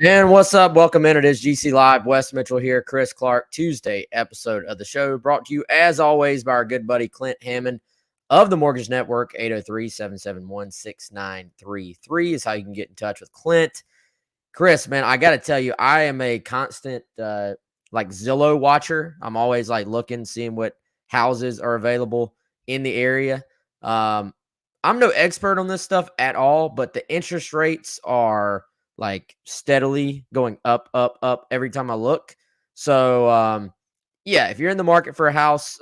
And what's up? Welcome in. It is GC Live. Wes Mitchell here. Chris Clark. Tuesday episode of the show brought to you, as always, by our good buddy Clint Hammond of the Mortgage Network. 803-771-6933 is how you can get in touch with Clint. Chris, man, I got to tell you, I am a constant Zillow watcher. I'm always looking, seeing what houses are available in the area. I'm no expert on this stuff at all, but the interest rates are steadily going up every time I look. So, yeah, if you're in the market for a house,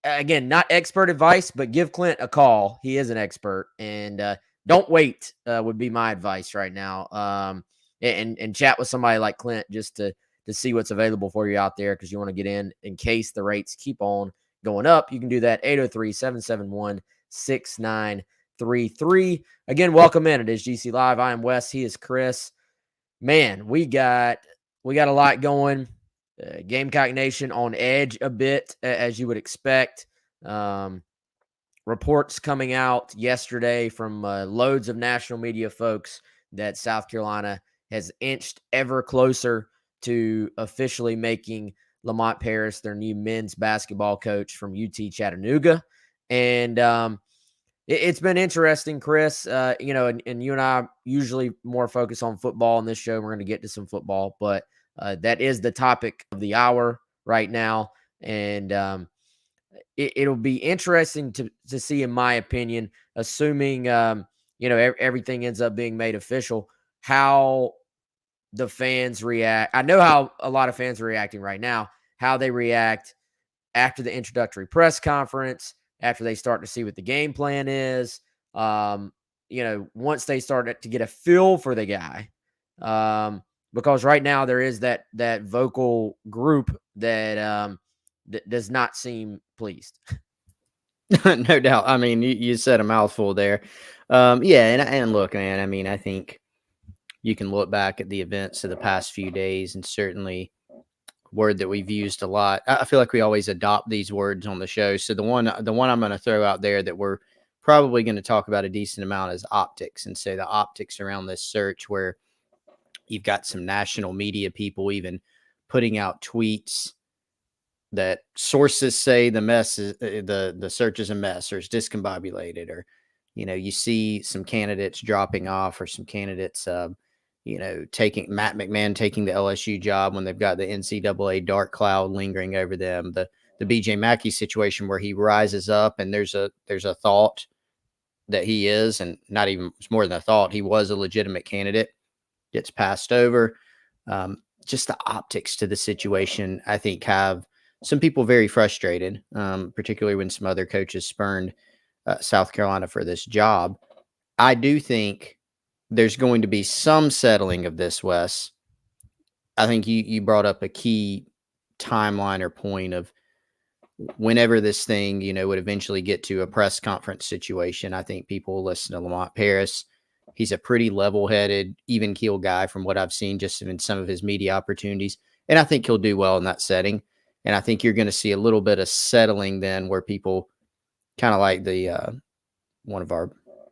again, not expert advice, but give Clint a call. He is an expert, and don't wait would be my advice right now. And chat with somebody like Clint just to see what's available for you out there, because you want to get in case the rates keep on going up. You can do that. 803-771-6933. Again, welcome in. It is GC Live. I am Wes. He is Chris. Man, we got a lot going. Gamecock Nation on edge a bit, as you would expect. Reports coming out yesterday from loads of national media folks that South Carolina has inched ever closer to officially making Lamont Paris their new men's basketball coach from UT Chattanooga. And it's been interesting, Chris. And you and I usually more focus on football on this show. We're going to get to some football, but that is the topic of the hour right now. And it'll be interesting to see, in my opinion, assuming, everything ends up being made official, how the fans react. I know how a lot of fans are reacting right now, how they react after the introductory press conference, after they start to see what the game plan is. Once they start to get a feel for the guy. Because right now there is that vocal group that does not seem pleased. No doubt. I mean, you said a mouthful there. And look, man, I mean, I think you can look back at the events of the past few days, and certainly word that we've used a lot. I feel like we always adopt these words on the show. So the one I'm going to throw out there that we're probably going to talk about a decent amount is optics. And so the optics around this search, where you've got some national media people even putting out tweets that sources say the mess is the search is a mess, or it's discombobulated, or you see some candidates dropping off, or some candidates taking Matt McMahon taking the LSU job when they've got the NCAA dark cloud lingering over them, the BJ Mackey situation where he rises up and there's a thought that he is, and not even, it's more than a thought, he was a legitimate candidate, gets passed over. Just the optics to the situation, I think, have some people very frustrated, particularly when some other coaches spurned South Carolina for this job. I do think there's going to be some settling of this, Wes. I think you brought up a key timeline or point of whenever this thing, would eventually get to a press conference situation. I think people will listen to Lamont Paris. He's a pretty level-headed, even-keel guy from what I've seen just in some of his media opportunities. And I think he'll do well in that setting. And I think you're going to see a little bit of settling then, where people, kind of like the one of our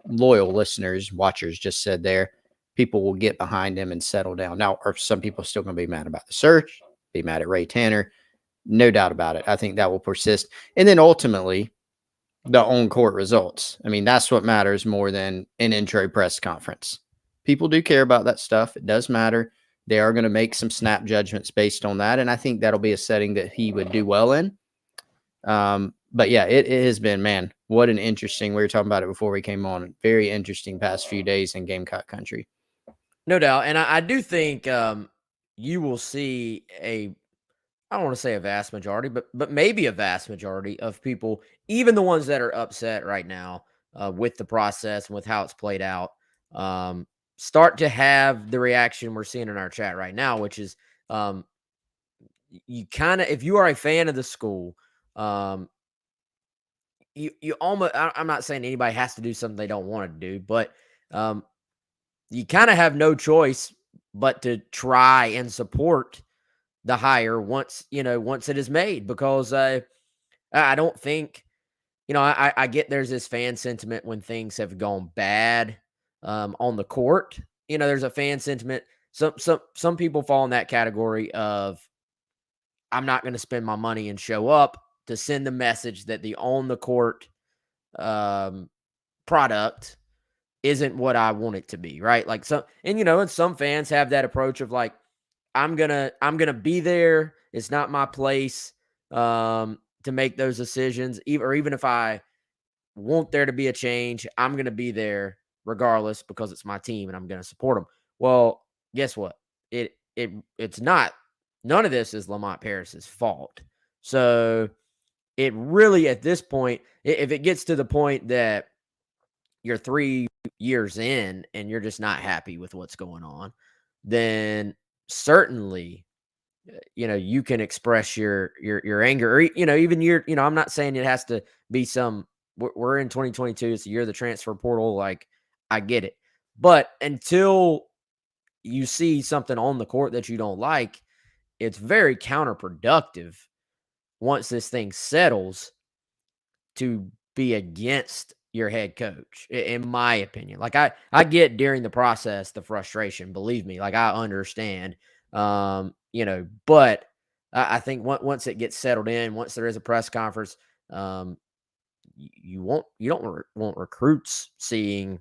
loyal listeners, watchers, just said there, people will get behind him and settle down. Now, are some people still going to be mad about the search, be mad at Ray Tanner? No doubt about it. I think that will persist. And then ultimately, the on-court results. I mean, that's what matters more than an intro press conference. People do care about that stuff. It does matter. They are going to make some snap judgments based on that. And I think that'll be a setting that he would do well in. But yeah, it has been, man, what an interesting, we were talking about it before we came on, very interesting past few days in Gamecock country. No doubt. And I do think you will see I don't want to say a vast majority, but maybe a vast majority of people, even the ones that are upset right now with the process and with how it's played out, start to have the reaction we're seeing in our chat right now, which is you kind of, if you are a fan of the school, you almost, I'm not saying anybody has to do something they don't want to do, but you kind of have no choice but to try and support the hire once it is made, because I don't think, I get there's this fan sentiment when things have gone bad on the court, there's a fan sentiment. Some people fall in that category of, I'm not going to spend my money and show up to send the message that the on the court um, product isn't what I want it to be, right? Like and some fans have that approach of like, I'm gonna be there. It's not my place to make those decisions, even if I want there to be a change, I'm gonna be there regardless because it's my team and I'm gonna support them. Well, guess what? It's not. None of this is Lamont Paris's fault. So it really, at this point, if it gets to the point that you're 3 years in and you're just not happy with what's going on, then certainly, you can express your anger, or even I'm not saying it has to be some. We're in 2022. It's the year of the transfer portal. Like, I get it, but until you see something on the court that you don't like, it's very counterproductive once this thing settles to be against your head coach, in my opinion. Like, I get during the process the frustration, believe me, like I understand. But I think once it gets settled in, once there is a press conference, you don't want recruits seeing,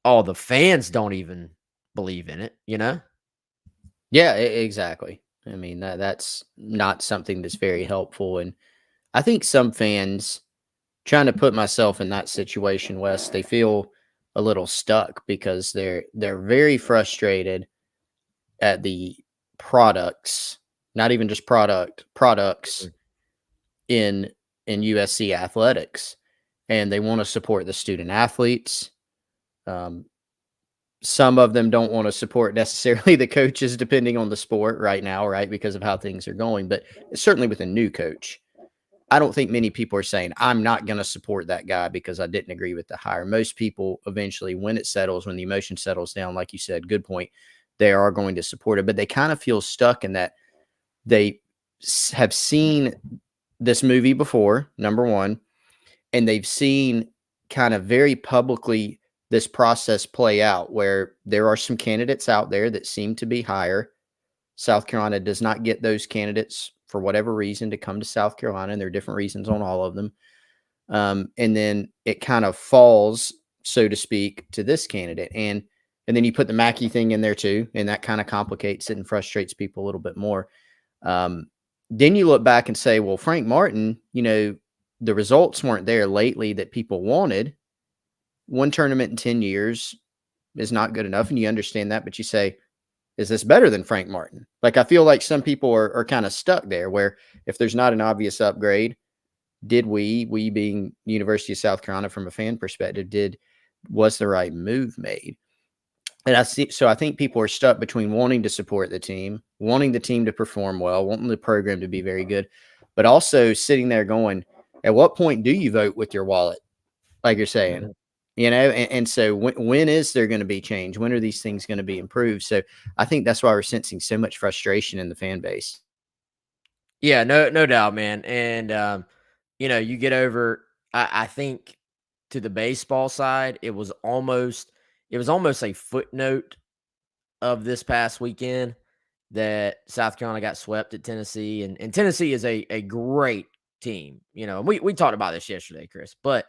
all the fans don't even believe in it. Yeah, exactly. I mean, that's not something that's very helpful. And I think some fans, trying to put myself in that situation, Wes, they feel a little stuck because they're very frustrated at the products, not even just products Mm. in USC athletics, and they want to support the student athletes. Um, some of them don't want to support necessarily the coaches, depending on the sport right now, right, because of how things are going. But certainly with a new coach, I don't think many people are saying, I'm not going to support that guy because I didn't agree with the hire. Most people eventually, when it settles, when the emotion settles down, like you said, good point, they are going to support it. But they kind of feel stuck in that they have seen this movie before, number one, and they've seen kind of very publicly this process play out where there are some candidates out there that seem to be higher. South Carolina does not get those candidates for whatever reason to come to South Carolina, and there are different reasons on all of them. And then it kind of falls, so to speak, to this candidate. And then you put the Mackey thing in there too, and that kind of complicates it and frustrates people a little bit more. Um, then you look back and say, well, Frank Martin, the results weren't there lately that people wanted. One tournament in 10 years is not good enough, and you understand that, but you say, is this better than Frank Martin? Like, I feel like some people are kind of stuck there where if there's not an obvious upgrade, did we being University of South Carolina from a fan perspective, was the right move made? And I think people are stuck between wanting to support the team, wanting the team to perform well, wanting the program to be very good, but also sitting there going, at what point do you vote with your wallet? Like you're saying, Mhm. and so when is there going to be change? When are these things going to be improved? So I think that's why we're sensing so much frustration in the fan base. Yeah, no doubt, man. And you get over. I think to the baseball side, it was almost a footnote of this past weekend that South Carolina got swept at Tennessee, and Tennessee is a great team. And we talked about this yesterday, Chris. But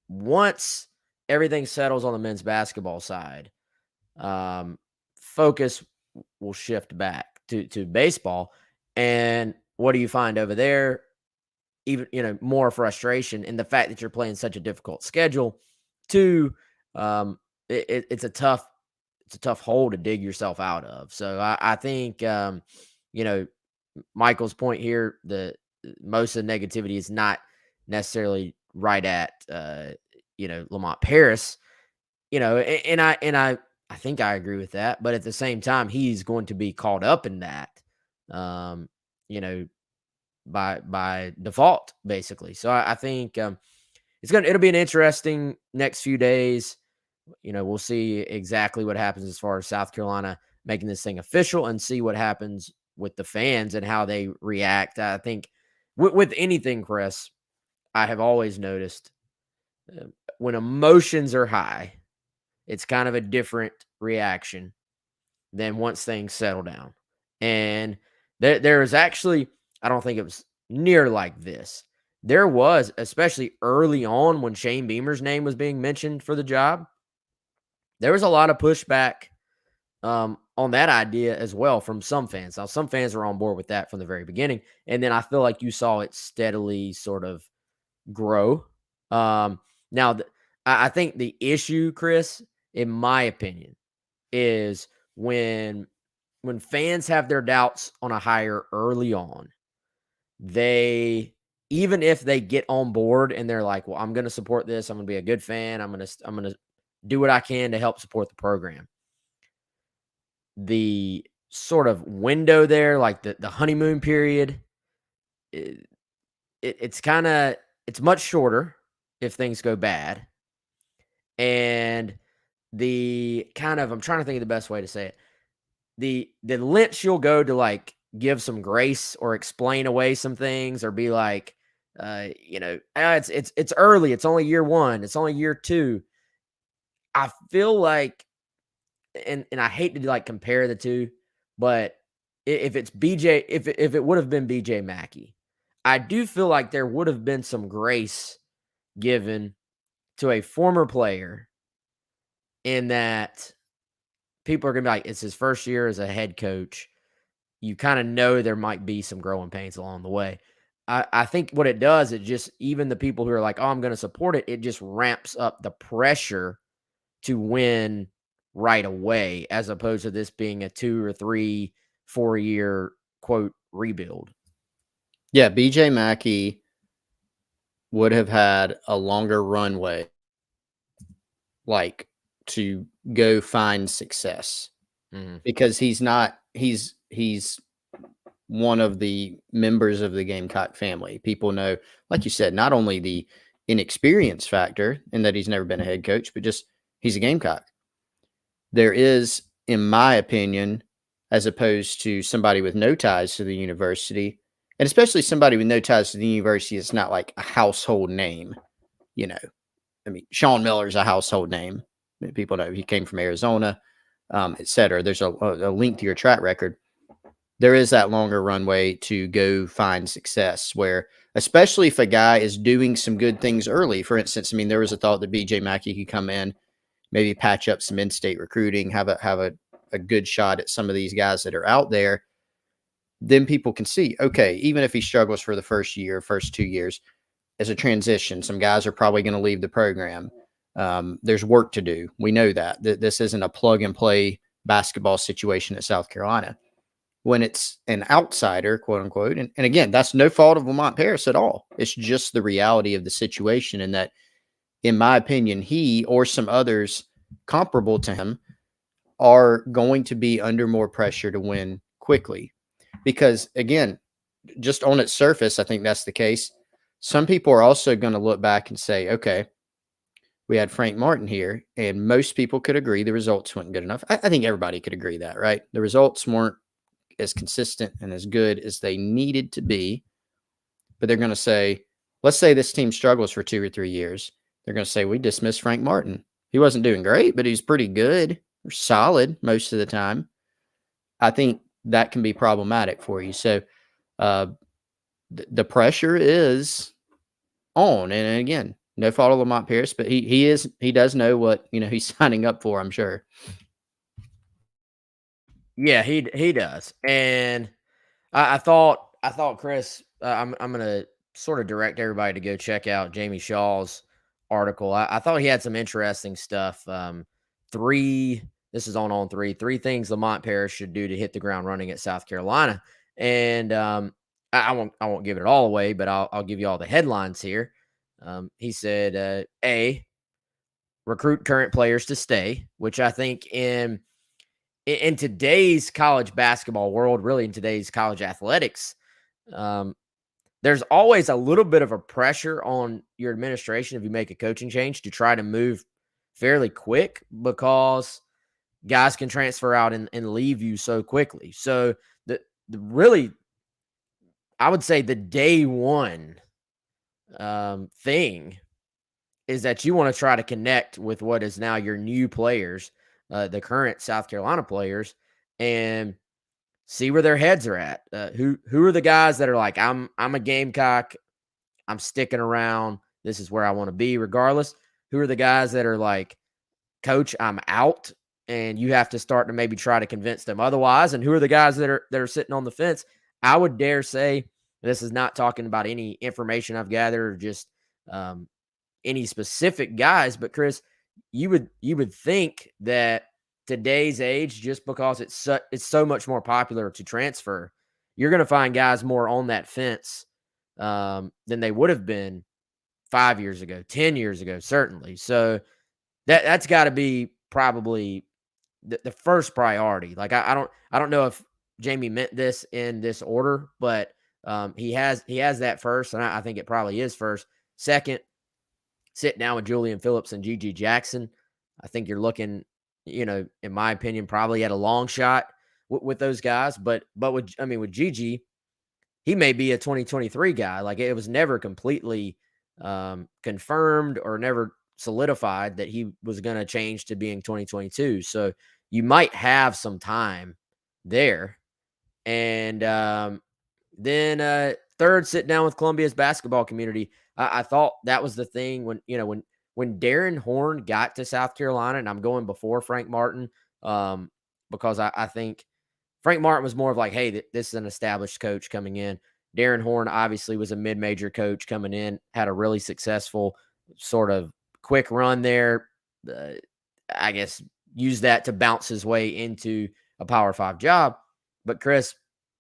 once everything settles on the men's basketball side, um, focus will shift back to baseball. And what do you find over there? Even more frustration in the fact that you're playing such a difficult schedule. Two, it's a tough hole to dig yourself out of. So I think you know Michael's point here, the most of the negativity is not necessarily right at Lamont Paris. And I think I agree with that, but at the same time, he's going to be caught up in that, um, you know, by default, basically. So I think it'll be an interesting next few days. We'll see exactly what happens as far as South Carolina making this thing official, and see what happens with the fans and how they react. I think with anything, Chris, I have always noticed when emotions are high, it's kind of a different reaction than once things settle down. And there is actually, I don't think it was near like this. There was, especially early on when Shane Beamer's name was being mentioned for the job, there was a lot of pushback on that idea as well from some fans. Now, some fans were on board with that from the very beginning. And then I feel like you saw it steadily sort of grow. Now, I think the issue, Chris, in my opinion, is when fans have their doubts on a hire early on, they, even if they get on board and they're like, well, I'm going to support this, I'm going to be a good fan, I'm going to do what I can to help support the program. The sort of window there, like the honeymoon period, it's kind of, it's much shorter if things go bad. And the kind of, I'm trying to think of the best way to say it. The lengths you'll go to like give some grace or explain away some things or be like, it's early. It's only year one. It's only year two. I feel like, and I hate to like compare the two, but if it's BJ, if it would have been BJ Mackey, I do feel like there would have been some grace given to a former player in that people are going to be like, it's his first year as a head coach. You kind of know there might be some growing pains along the way. I think what it does, it just, even the people who are like, oh, I'm going to support it, it just ramps up the pressure to win right away, as opposed to this being a 2 or 3, 4 year quote rebuild. Yeah, BJ Mackey would have had a longer runway, like to go find success, because he's one of the members of the Gamecock family. People know, like you said, not only the inexperience factor in that he's never been a head coach, but just he's a Gamecock. There is, in my opinion, as opposed to somebody with no ties to the university, and especially somebody with no ties to the university, it's not like a household name. I mean, Sean Miller's a household name. People know he came from Arizona, et cetera. There's a link to your track record. There is that longer runway to go find success where, especially if a guy is doing some good things early. For instance, I mean, there was a thought that BJ Mackey could come in, maybe patch up some in-state recruiting, have a good shot at some of these guys that are out there. Then people can see, okay, even if he struggles for the first year, first 2 years, as a transition, some guys are probably going to leave the program. There's work to do. We know that. This isn't a plug-and-play basketball situation at South Carolina. When it's an outsider, quote unquote, and again, that's no fault of Lamont Paris at all. It's just the reality of the situation, and that, in my opinion, he or some others comparable to him are going to be under more pressure to win quickly. Because, again, just on its surface, I think that's the case. Some people are also going to look back and say, okay, we had Frank Martin here, and most people could agree the results weren't good enough. I think everybody could agree that, right? The results weren't as consistent and as good as they needed to be. But they're going to say, let's say this team struggles for 2 or 3 years. They're going to say, we dismissed Frank Martin. He wasn't doing great, but he's pretty good or solid most of the time. I think that can be problematic for you. So the pressure is on. And again, no fault of Lamont Paris, but he does know what he's signing up for, I'm sure. Yeah, he does. And I thought, Chris, I'm gonna sort of direct everybody to go check out Jamie Shaw's article. I thought he had some interesting stuff. This is on 3 things Lamont Paris should do to hit the ground running at South Carolina. And I won't give it all away, but I'll give you all the headlines here. He said, A, recruit current players to stay, which I think in today's college basketball world, really in today's college athletics, there's always a little bit of a pressure on your administration if you make a coaching change to try to move fairly quick, because guys can transfer out and leave you so quickly. So the really, I would say the day one thing is that you want to try to connect with what is now your new players, the current South Carolina players, and see where their heads are at. Who are the guys that are like, I'm a Gamecock, I'm sticking around, this is where I want to be regardless. Who are the guys that are like, coach, I'm out, and you have to start to maybe try to convince them otherwise? And who are the guys that are sitting on the fence? I would dare say, this is not talking about any information I've gathered or just any specific guys, but Chris, you would think that today's age, just because it's so much more popular to transfer, you're going to find guys more on that fence than they would have been 5 years ago, 10 years ago, certainly. So that's got to be probably the first priority. Like I don't know if Jamie meant this in this order, but he has that first, and I think it probably is first. Second, sit down with Julian Phillips and Gigi Jackson. I think you're looking, in my opinion, probably at a long shot with those guys. But with Gigi, he may be a 2023 guy. Like, it was never completely confirmed or never solidified that he was going to change to being 2022. So you might have some time there. And then third, sit down with Columbia's basketball community. I thought that was the thing when Darren Horn got to South Carolina, and I'm going before Frank Martin, because I think Frank Martin was more of like, hey, this is an established coach coming in. Darren Horn obviously was a mid-major coach coming in, had a really successful sort of quick run there. I guess used that to bounce his way into a Power 5 job. But Chris,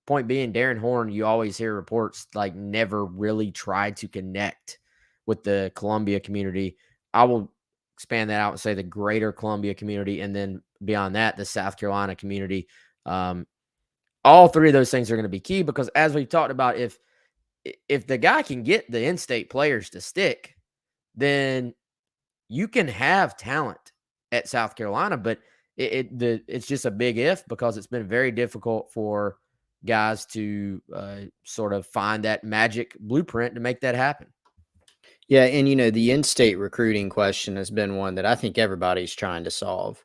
point being, Darren Horn, you always hear reports like never really tried to connect with the Columbia community. I will expand that out and say the greater Columbia community, and then beyond that, the South Carolina community. All three of those things are going to be key, because as we've talked about, if the guy can get the in-state players to stick, then you can have talent at South Carolina, but it's just a big if, because it's been very difficult for guys to sort of find that magic blueprint to make that happen. Yeah, and the in-state recruiting question has been one that I think everybody's trying to solve.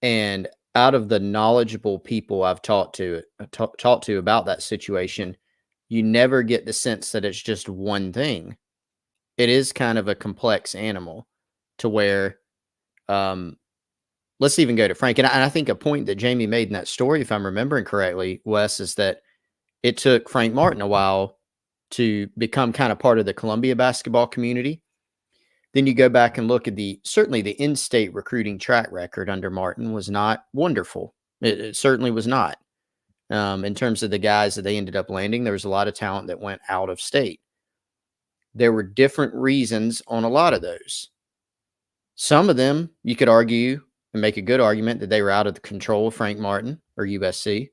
And out of the knowledgeable people I've talked to about that situation, you never get the sense that it's just one thing. It is kind of a complex animal, to where, let's even go to Frank. And I think a point that Jamie made in that story, if I'm remembering correctly, Wes, is that it took Frank Martin a while to become kind of part of the Columbia basketball community. Then you go back and look at certainly the in-state recruiting track record under Martin was not wonderful. It certainly was not. In terms of the guys that they ended up landing, there was a lot of talent that went out of state. There were different reasons on a lot of those. Some of them you could argue and make a good argument that they were out of the control of Frank Martin or USC.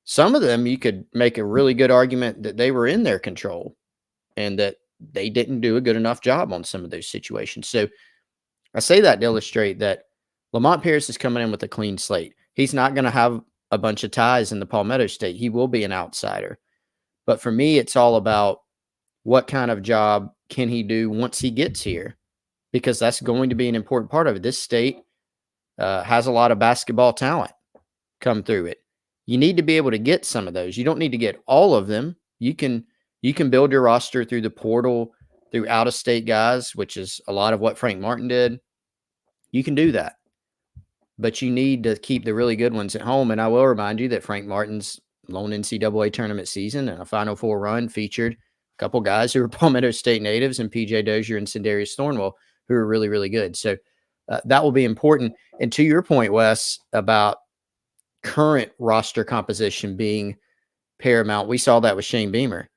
Some of them you could make a really good argument that they were in their control and that they didn't do a good enough job on some of those situations. So I say that to illustrate that Lamont Paris is coming in with a clean slate. He's not going to have a bunch of ties in the Palmetto State. He will be an outsider. But for me, it's all about what kind of job can he do once he gets here, because that's going to be an important part of it. This state has a lot of basketball talent come through it. You need to be able to get some of those. You don't need to get all of them. You can build your roster through the portal, through out-of-state guys, which is a lot of what Frank Martin did. You can do that. But you need to keep the really good ones at home. And I will remind you that Frank Martin's lone NCAA tournament season and a Final Four run featured a couple guys who were Palmetto State natives, and PJ Dozier and Sindarius Thornwell, who are really, really good. So that will be important. And to your point, Wes, about current roster composition being paramount, we saw that with Shane Beamer.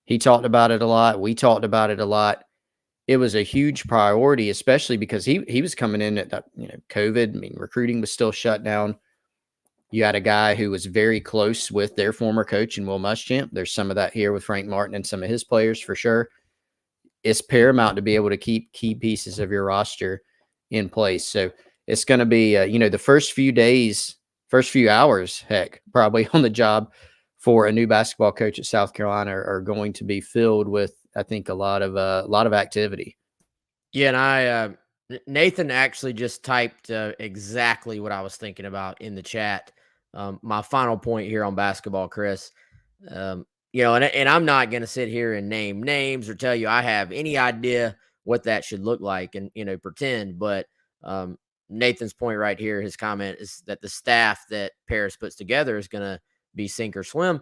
He talked about it a lot. We talked about it a lot. It was a huge priority, especially because he was coming in at COVID. I mean, recruiting was still shut down. You had a guy who was very close with their former coach in Will Muschamp. There's some of that here with Frank Martin and some of his players for sure. It's paramount to be able to keep key pieces of your roster in place. So it's going to be, the first few days, first few hours, heck, probably on the job for a new basketball coach at South Carolina are going to be filled with, I think, a lot of activity. Yeah, and Nathan actually just typed exactly what I was thinking about in the chat. My final point here on basketball, Chris. Um, and I'm not going to sit here and name names or tell you I have any idea what that should look like and pretend. But um, Nathan's point right here, his comment is that the staff that Paris puts together is going to be sink or swim.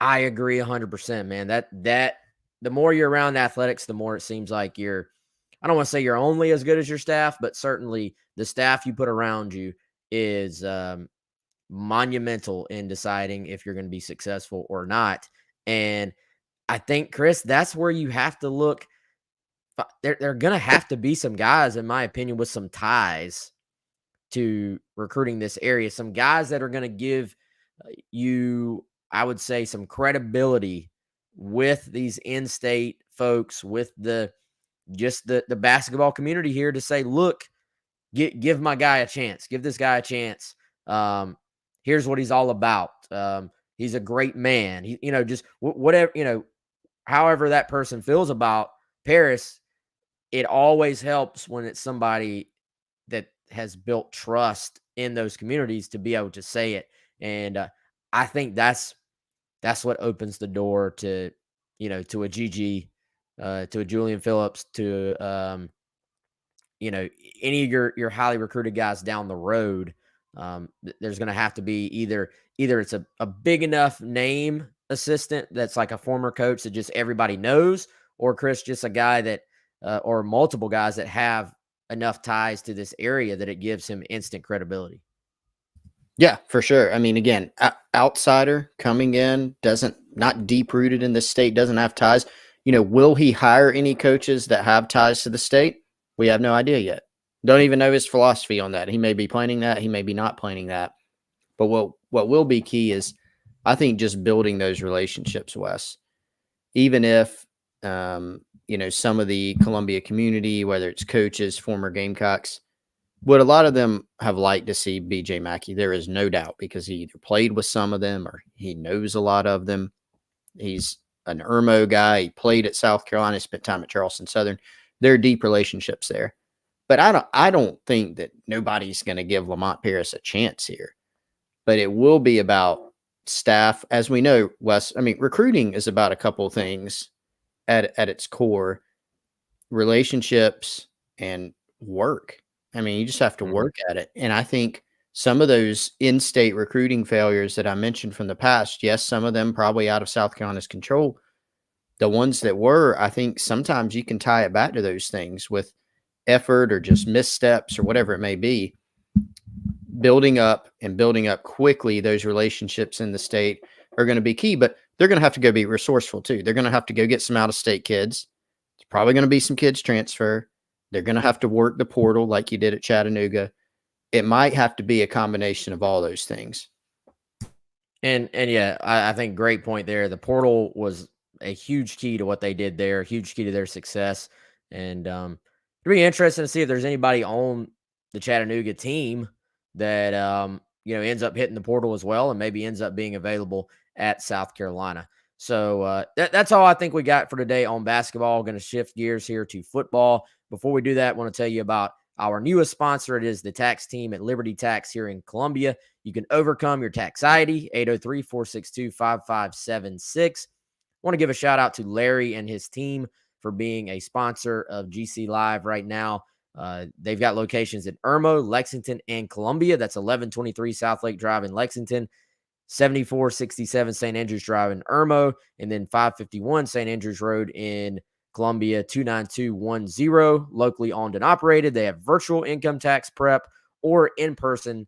I agree 100%, man. That the more you're around athletics, the more it seems like you're. I don't want to say you're only as good as your staff, but certainly the staff you put around you is monumental in deciding if you're going to be successful or not. And I think, Chris, that's where you have to look. There are going to have to be some guys, in my opinion, with some ties to recruiting this area. Some guys that are going to give you, I would say, some credibility with these in-state folks, with the basketball community here to say, look, give my guy a chance. Give this guy a chance. Here's what he's all about. He's a great man. He, just whatever, however that person feels about Paris, it always helps when it's somebody that has built trust in those communities to be able to say it. And I think that's what opens the door to, to a GG, to a Julian Phillips, to, any of your highly recruited guys down the road. There's going to have to be either it's a big enough name assistant that's like a former coach that just everybody knows, or Chris, just a guy that, or multiple guys that have enough ties to this area that it gives him instant credibility. Yeah, for sure. I mean, again, outsider coming in, not deep rooted in the state, doesn't have ties. Will he hire any coaches that have ties to the state? We have no idea yet. Don't even know his philosophy on that. He may be planning that. He may be not planning that. But what will be key is, I think, just building those relationships, Wes. Even if, some of the Columbia community, whether it's coaches, former Gamecocks, would a lot of them have liked to see BJ Mackey? There is no doubt, because he either played with some of them or he knows a lot of them. He's an Irmo guy. He played at South Carolina, spent time at Charleston Southern. There are deep relationships there. But I don't think that nobody's going to give Lamont Paris a chance here. But it will be about staff. As we know, Wes, I mean, recruiting is about a couple of things at its core: relationships and work. I mean, you just have to work at it. And I think some of those in-state recruiting failures that I mentioned from the past, yes, some of them probably out of South Carolina's control. The ones that were, I think sometimes you can tie it back to those things with effort or just missteps or whatever it may be. Building up quickly those relationships in the state are going to be key, but they're going to have to go be resourceful too. They're going to have to go get some out-of-state kids. There's probably going to be some kids transfer. They're going to have to work the portal like you did at Chattanooga. It might have to be a combination of all those things. And yeah, I think great point there. The portal was a huge key to what they did there, a huge key to their success. And it'll be interesting to see if there's anybody on the Chattanooga team that ends up hitting the portal as well, and maybe ends up being available at South Carolina. So that's all I think we got for today on basketball. Going to shift gears here to football. Before we do that, I want to tell you about our newest sponsor. It is the tax team at Liberty Tax here in Columbia. You can overcome your taxiety, 803-462-5576. I want to give a shout out to Larry and his team for being a sponsor of GC Live right now. They've got locations in Irmo, Lexington, and Columbia. That's 1123 South Lake Drive in Lexington, 7467 St. Andrews Drive in Irmo, and then 551 St. Andrews Road in Columbia, 29210, locally owned and operated. They have virtual income tax prep or in-person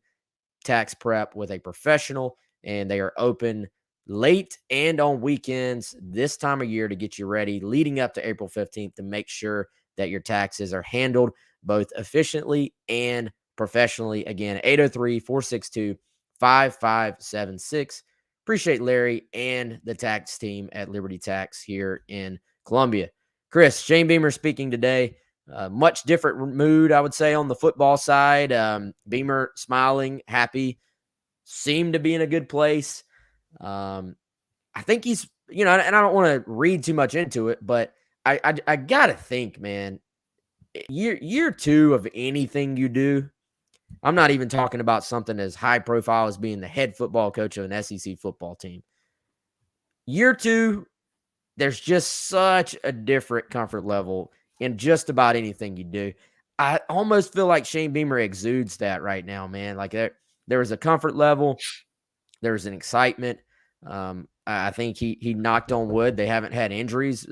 tax prep with a professional, and they are open late and on weekends this time of year to get you ready leading up to April 15th to make sure that your taxes are handled both efficiently and professionally. Again, 803-462-5576. Appreciate Larry and the tax team at Liberty Tax here in Columbia. Chris, Shane Beamer speaking today. Much different mood, I would say, on the football side. Beamer smiling, happy, seemed to be in a good place. I think he's, and I don't want to read too much into it, but I got to think, man, year two of anything you do, I'm not even talking about something as high profile as being the head football coach of an SEC football team. Year two, there's just such a different comfort level in just about anything you do. I almost feel like Shane Beamer exudes that right now, man. Like there was a comfort level, there was an excitement. I think he knocked on wood. They haven't had injuries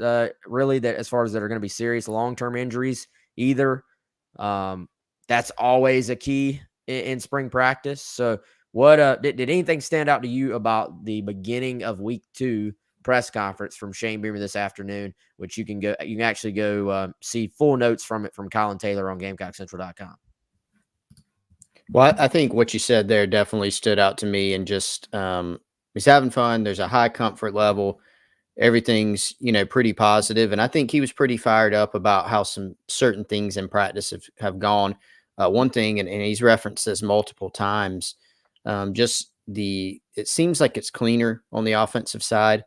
really that as far as that are going to be serious long-term injuries either. That's always a key in spring practice. So what did anything stand out to you about the beginning of week 2 press conference from Shane Beamer this afternoon, which you can actually go see full notes from it from Colin Taylor on GamecockCentral.com. Well, I think what you said there definitely stood out to me, and just he's having fun. There's a high comfort level. Everything's, pretty positive. And I think he was pretty fired up about how some certain things in practice have gone. One thing, and he's referenced this multiple times, it seems like it's cleaner on the offensive side.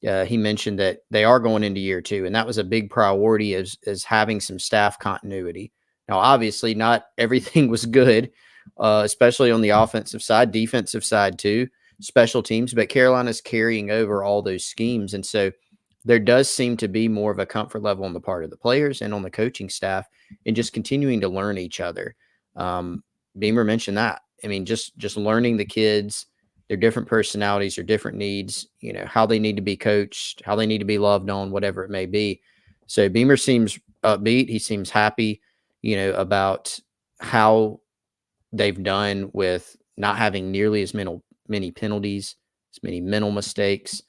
He mentioned that they are going into year 2, and that was a big priority as having some staff continuity. Now, obviously, not everything was good, especially on the offensive side, defensive side too, special teams, but Carolina's carrying over all those schemes. And so there does seem to be more of a comfort level on the part of the players and on the coaching staff and just continuing to learn each other. Beamer mentioned that. I mean, just learning the kids, their different personalities, their different needs, how they need to be coached, how they need to be loved on, whatever it may be. So Beamer seems upbeat. He seems happy, about how they've done with not having nearly as many penalties, as many mental mistakes,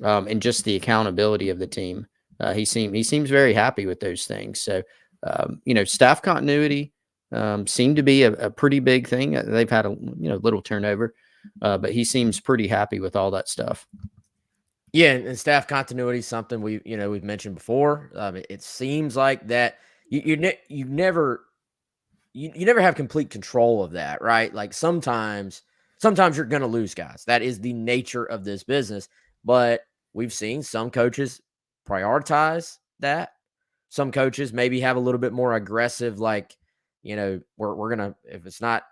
and just the accountability of the team. He seems very happy with those things. So, staff continuity seemed to be a pretty big thing. They've had a little turnover, but he seems pretty happy with all that stuff. Yeah, and staff continuity is something we've mentioned before. It seems like that you never have complete control of that, right? Like sometimes you're going to lose guys. That is the nature of this business. But we've seen some coaches prioritize that. Some coaches maybe have a little bit more aggressive, like, we're gonna, if it's not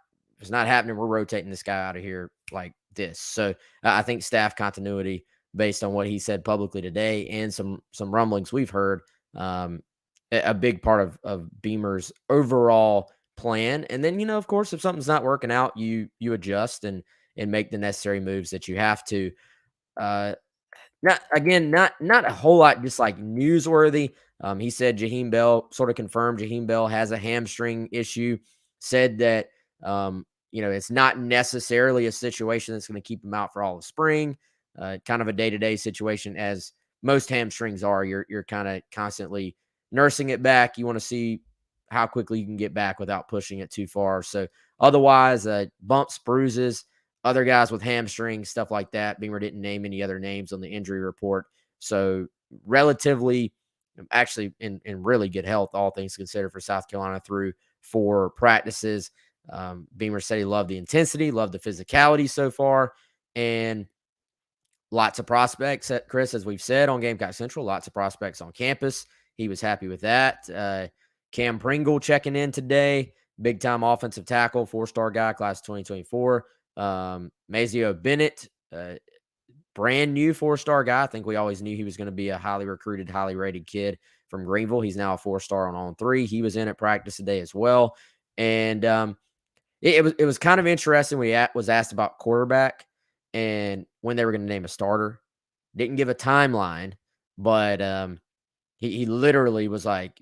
happening, we're rotating this guy out of here like this. So I think staff continuity, based on what he said publicly today and some rumblings we've heard, a big part of Beamer's overall plan. And then, of course, if something's not working out, you adjust and make the necessary moves that you have to. Not a whole lot, just like newsworthy. He said Jaheim Bell sort of confirmed Jaheim Bell has a hamstring issue, said that, it's not necessarily a situation that's going to keep him out for all of spring, kind of a day-to-day situation, as most hamstrings are. You're kind of constantly nursing it back. You want to see how quickly you can get back without pushing it too far. So otherwise, bumps, bruises, other guys with hamstrings, stuff like that. Beamer didn't name any other names on the injury report. So relatively, actually in really good health, all things considered, for South Carolina through 4 practices. Beamer said he loved the intensity, loved the physicality so far, and lots of prospects, Chris, as we've said on Gamecock Central, lots of prospects on campus. He was happy with that. Cam Pringle checking in today, big-time offensive tackle, 4-star guy, class 2024. Mazio Bennett, brand new 4-star guy. I think we always knew he was going to be a highly recruited, highly rated kid from Greenville. He's now a 4-star on 3. He was in at practice today as well. And it was kind of interesting when he was asked about quarterback and when they were going to name a starter. Didn't give a timeline, but he literally was like,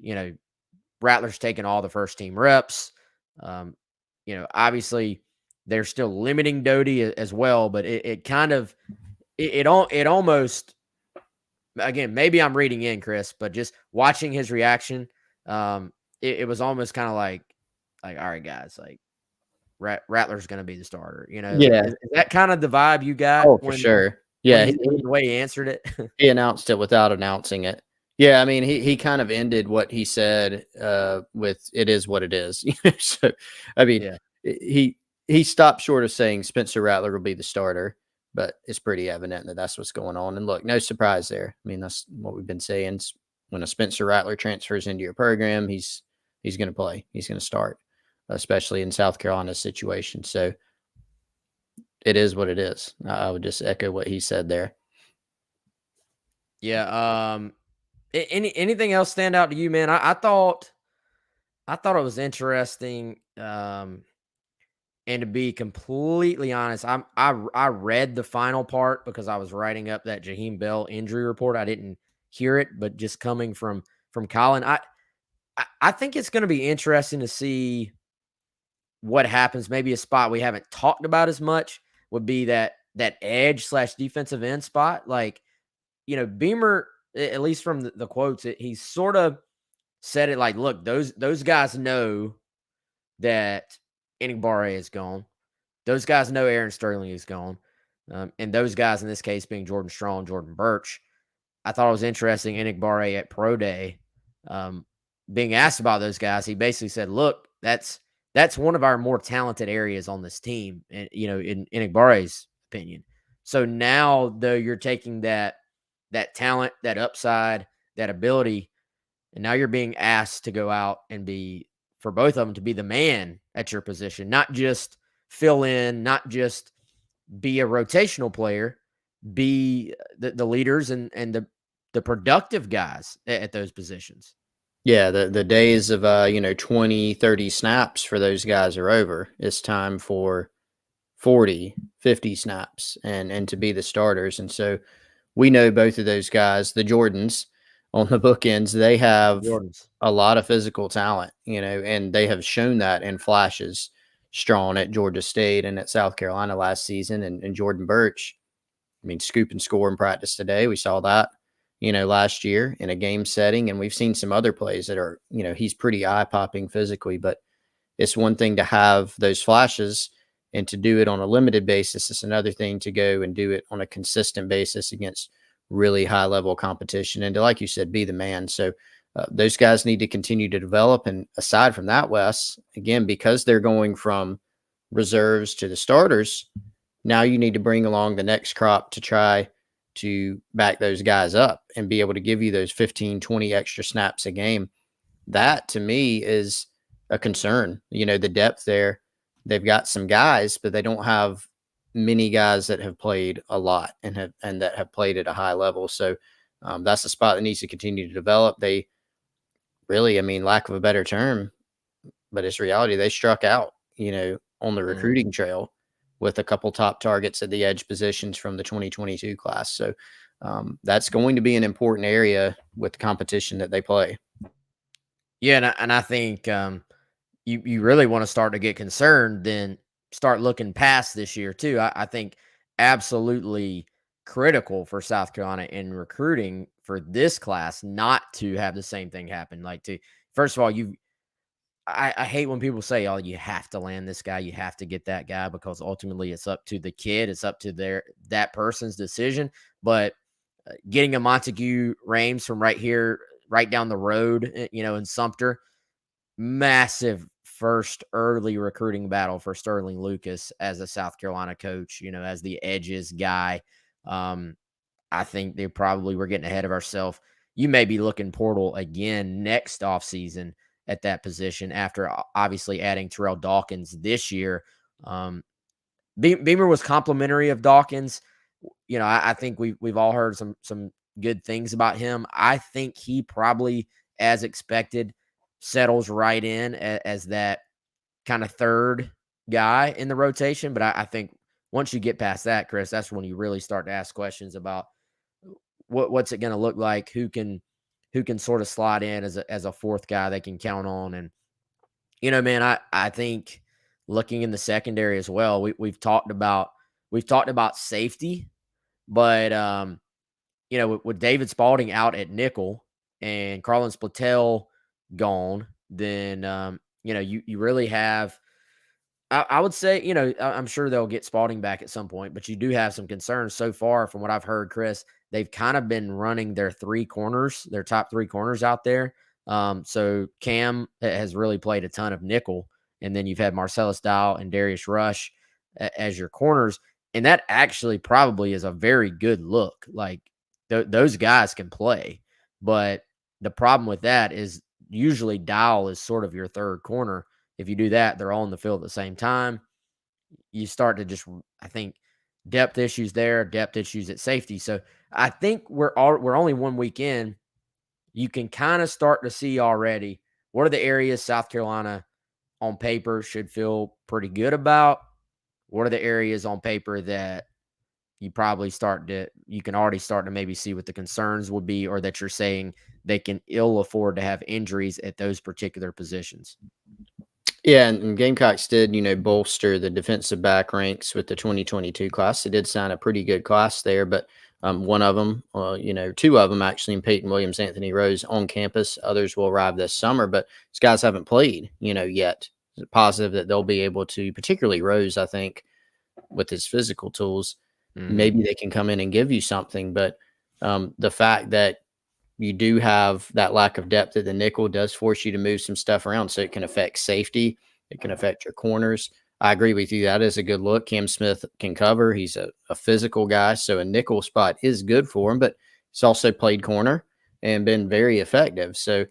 Rattler's taking all the first team reps. Obviously they're still limiting Doty as well, but it almost, again, maybe I'm reading in, Chris, but just watching his reaction, it was almost kind of like, all right, guys, like Rattler's going to be the starter. Yeah. Is that kind of the vibe you got? Oh, for sure. Yeah. The way he answered it. He announced it without announcing it. Yeah, I mean, he kind of ended what he said with "it is what it is." So, I mean, yeah. He stopped short of saying Spencer Rattler will be the starter, but it's pretty evident that that's what's going on. And look, no surprise there. I mean, that's what we've been saying. When a Spencer Rattler transfers into your program, he's he's going to play. He's going to start, especially in South Carolina's situation. So it is what it is. I would just echo what he said there. Yeah. Anything else stand out to you, man? I thought it was interesting. And to be completely honest, I read the final part because I was writing up that Jaheim Bell injury report. I didn't hear it, but just coming from Colin, I think it's going to be interesting to see what happens. Maybe a spot we haven't talked about as much would be that edge slash defensive end spot. Like, Beamer, at least from the quotes, he sort of said it like, look, those guys know that Enigbare is gone. Those guys know Aaron Sterling is gone. And those guys in this case being Jordan Strong, Jordan Birch. I thought it was interesting. Enigbare at Pro Day, being asked about those guys, he basically said, look, that's one of our more talented areas on this team, and in Enigbare's opinion. So now, though, you're taking that talent, that upside, that ability, and now you're being asked to go out and be, for both of them, to be the man at your position, not just fill in, not just be a rotational player, be the leaders and the productive guys at those positions. Yeah, the days of 20, 30 snaps for those guys are over. It's time for 40, 50 snaps and to be the starters. And so we know both of those guys, the Jordans on the bookends, they have Jordans. a lot of physical talent, and they have shown that in flashes. Strong at Georgia State and at South Carolina last season, and Jordan Birch, I mean, scoop and score in practice today. We saw that, last year in a game setting, and we've seen some other plays that are, he's pretty eye-popping physically, but it's one thing to have those flashes and to do it on a limited basis. It's another thing to go and do it on a consistent basis against really high-level competition and to, like you said, be the man. So those guys need to continue to develop. And aside from that, Wes, again, because they're going from reserves to the starters, now you need to bring along the next crop to try to back those guys up and be able to give you those 15, 20 extra snaps a game. That, to me, is a concern. The depth there, they've got some guys, but they don't have many guys that have played a lot and that have played at a high level. So that's a spot that needs to continue to develop. They really, I mean, lack of a better term, but it's reality. They struck out, on the recruiting trail with a couple top targets at the edge positions from the 2022 class. So that's going to be an important area with the competition that they play. Yeah, and I think you really want to start to get concerned, then start looking past this year too. I think absolutely critical for South Carolina in recruiting for this class not to have the same thing happen. Like, first of all, I hate when people say, "Oh, you have to land this guy, you have to get that guy," because ultimately it's up to the kid, it's up to that person's decision. But getting a Montague Rames from right here, right down the road, in Sumter, massive first early recruiting battle for Sterling Lucas as a South Carolina coach, as the edges guy. I think they probably were getting ahead of ourselves. You may be looking portal again next offseason at that position after obviously adding Terrell Dawkins this year. Beamer was complimentary of Dawkins. I think we've all heard some good things about him. I think he probably, as expected, settles right in as that kind of third guy in the rotation. But I think once you get past that, Chris, that's when you really start to ask questions about what's it going to look like, who can sort of slide in as a fourth guy they can count on. And man, I think looking in the secondary as well, we've talked about safety, but with David Spalding out at nickel and Carlin Splatel gone, then you really have. I would say, I'm sure they'll get Spalding back at some point, but you do have some concerns so far from what I've heard, Chris. They've kind of been running their top three corners out there. So Cam has really played a ton of nickel, and then you've had Marcellus Dow and Darius Rush as your corners, and that actually probably is a very good look. Like those guys can play, but the problem with that is usually Dial is sort of your third corner. If you do that, they're all on the field at the same time. You start to just, I think, depth issues there, depth issues at safety. So I think we're only 1 week in. You can kind of start to see already what are the areas South Carolina on paper should feel pretty good about. What are the areas on paper that you can already start to maybe see what the concerns would be, or that you're saying they can ill afford to have injuries at those particular positions? Yeah, and Gamecocks did, bolster the defensive back ranks with the 2022 class. They did sign a pretty good class there, but one of them, two of them actually, in Peyton Williams, Anthony Rose, on campus. Others will arrive this summer, but these guys haven't played, yet. It's positive that they'll be able to, particularly Rose, I think, with his physical tools, maybe they can come in and give you something. But the fact that you do have that lack of depth at the nickel does force you to move some stuff around, so it can affect safety. It can affect your corners. I agree with you. That is a good look. Cam Smith can cover. He's a physical guy, so a nickel spot is good for him, but he's also played corner and been very effective. So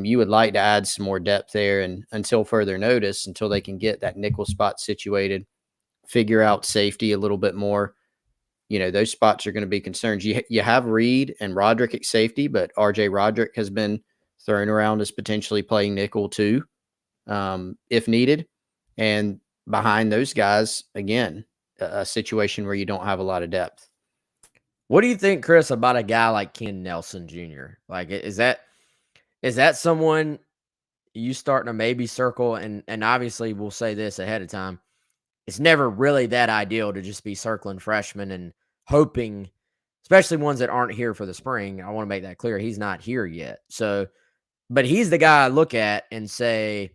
you would like to add some more depth there, and until further notice, until they can get that nickel spot situated, figure out safety a little bit more. Those spots are going to be concerns. You have Reed and Roderick at safety, but RJ Roderick has been thrown around as potentially playing nickel too, if needed. And behind those guys, again, a situation where you don't have a lot of depth. What do you think, Chris, about a guy like Ken Nelson Jr.? Like, is that someone you starting to maybe circle? And obviously, we'll say this ahead of time. It's never really that ideal to just be circling freshmen and hoping, especially ones that aren't here for the spring. I want to make that clear. He's not here yet. So, but he's the guy I look at and say,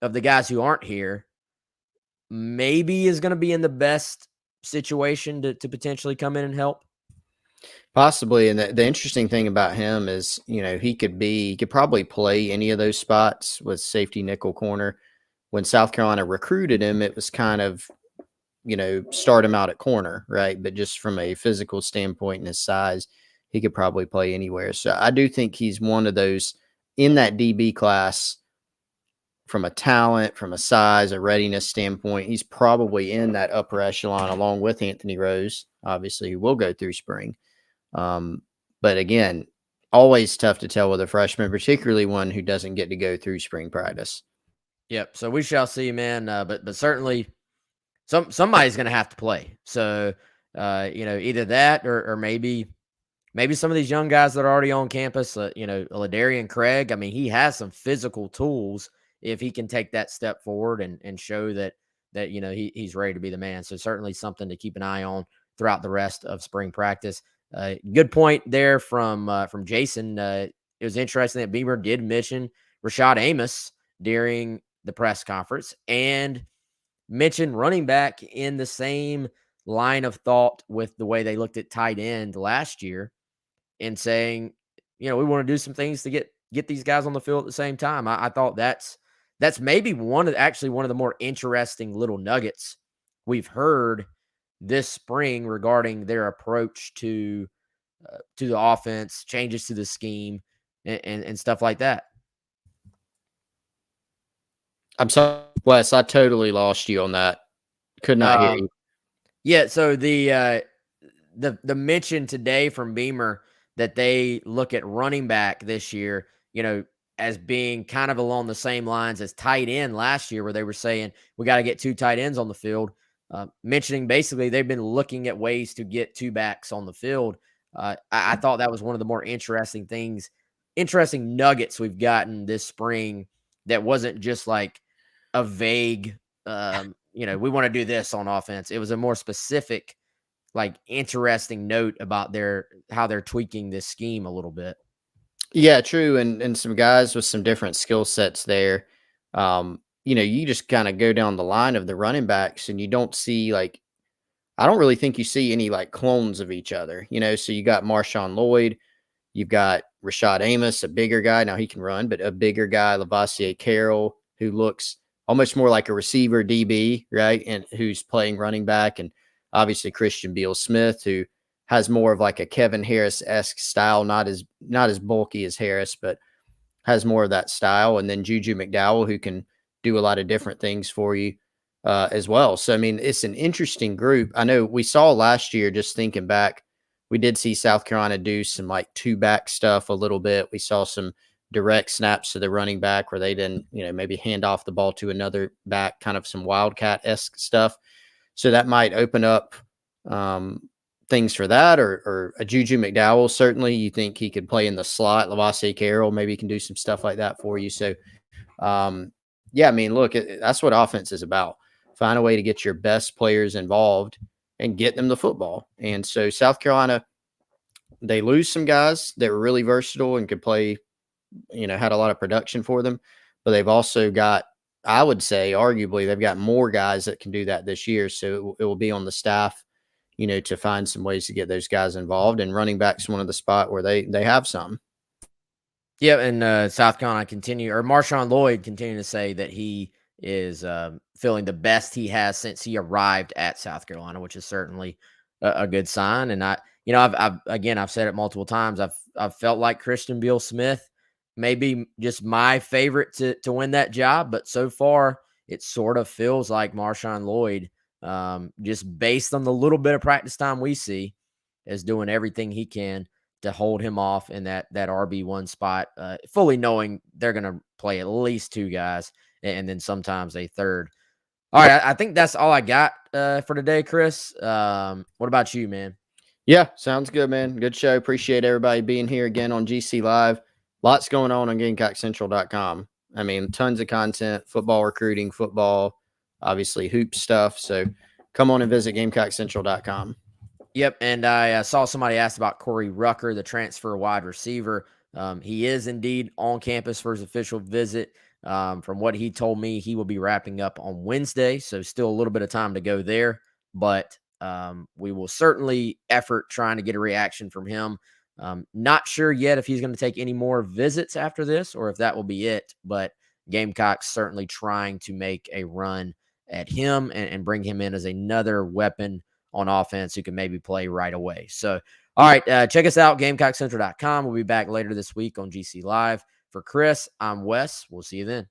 of the guys who aren't here, maybe is going to be in the best situation to potentially come in and help. Possibly. And the interesting thing about him is, he could probably play any of those spots with safety, nickel, corner. When South Carolina recruited him, it was kind of, start him out at corner, right? But just from a physical standpoint and his size, he could probably play anywhere. So I do think he's one of those in that DB class, from a talent, from a size, a readiness standpoint. He's probably in that upper echelon along with Anthony Rose, obviously, who will go through spring. But again, always tough to tell with a freshman, particularly one who doesn't get to go through spring practice. Yep. So we shall see, man. But certainly somebody's going to have to play. So either that or maybe some of these young guys that are already on campus. Ladarian Craig. I mean, he has some physical tools if he can take that step forward and show that he's ready to be the man. So certainly something to keep an eye on throughout the rest of spring practice. Good point there from Jason. It was interesting that Beamer did mention Rashad Amos during the press conference and mentioned running back in the same line of thought with the way they looked at tight end last year, and saying, we want to do some things to get these guys on the field at the same time. I thought that's maybe one of the more interesting little nuggets we've heard this spring regarding their approach to the offense, changes to the scheme, and stuff like that. I'm sorry, Wes, I totally lost you on that. Could not hear you. Yeah, so the mention today from Beamer that they look at running back this year, as being kind of along the same lines as tight end last year, where they were saying we got to get 2 tight ends on the field. Mentioning basically they've been looking at ways to get 2 backs on the field. I thought that was one of the more interesting nuggets we've gotten this spring. That wasn't just like a vague, we want to do this on offense. It was a more specific, like, interesting note about how they're tweaking this scheme a little bit. Yeah, true. And some guys with some different skill sets there. You just kind of go down the line of the running backs and you don't see, like, I don't really think you see any like clones of each other, so you got Marshawn Lloyd, you've got Rashad Amos, a bigger guy. Now he can run, but a bigger guy, Lavassier Carroll, who looks almost more like a receiver DB, right? And who's playing running back. And obviously Christian Beal-Smith, who has more of like a Kevin Harris-esque style, not as bulky as Harris, but has more of that style, and then Juju McDowell, who can do a lot of different things for you as well. So, I mean, it's an interesting group. I know we saw last year, just thinking back, we did see South Carolina do some like two back stuff a little bit. We saw some direct snaps to the running back where they didn't, maybe hand off the ball to another back, kind of some Wildcat-esque stuff. So that might open up things for that, or a Juju McDowell. Certainly, you think he could play in the slot. Lavassie Carroll maybe can do some stuff like that for you. So, yeah, I mean, look, that's what offense is about. Find a way to get your best players involved and get them the football. And so South Carolina, they lose some guys that were really versatile and could play, had a lot of production for them. But they've also got, I would say, arguably, they've got more guys that can do that this year. So it will be on the staff, to find some ways to get those guys involved. And running back's one of the spot where they have some. Yeah, and South Carolina Marshawn Lloyd continuing to say that he is feeling the best he has since he arrived at South Carolina, which is certainly a good sign. And I've said it multiple times. I've felt like Christian Beal-Smith may be just my favorite to win that job, but so far it sort of feels like Marshawn Lloyd, just based on the little bit of practice time we see, is doing everything he can to hold him off in that RB1 spot, fully knowing they're going to play at least two guys and then sometimes a third. All right, I think that's all I got for today, Chris. What about you, man? Yeah, sounds good, man. Good show. Appreciate everybody being here again on GC Live. Lots going on GamecockCentral.com. I mean, tons of content, football recruiting, football, obviously hoop stuff. So come on and visit GamecockCentral.com. Yep, and I saw somebody ask about Corey Rucker, the transfer wide receiver. He is indeed on campus for his official visit. From what he told me, he will be wrapping up on Wednesday, so still a little bit of time to go there. But we will certainly effort trying to get a reaction from him. Not sure yet if he's going to take any more visits after this or if that will be it, but Gamecocks certainly trying to make a run at him and bring him in as another weapon on offense who can maybe play right away. So, all right, check us out, GamecockCentral.com. We'll be back later this week on GC Live. For Chris, I'm Wes. We'll see you then.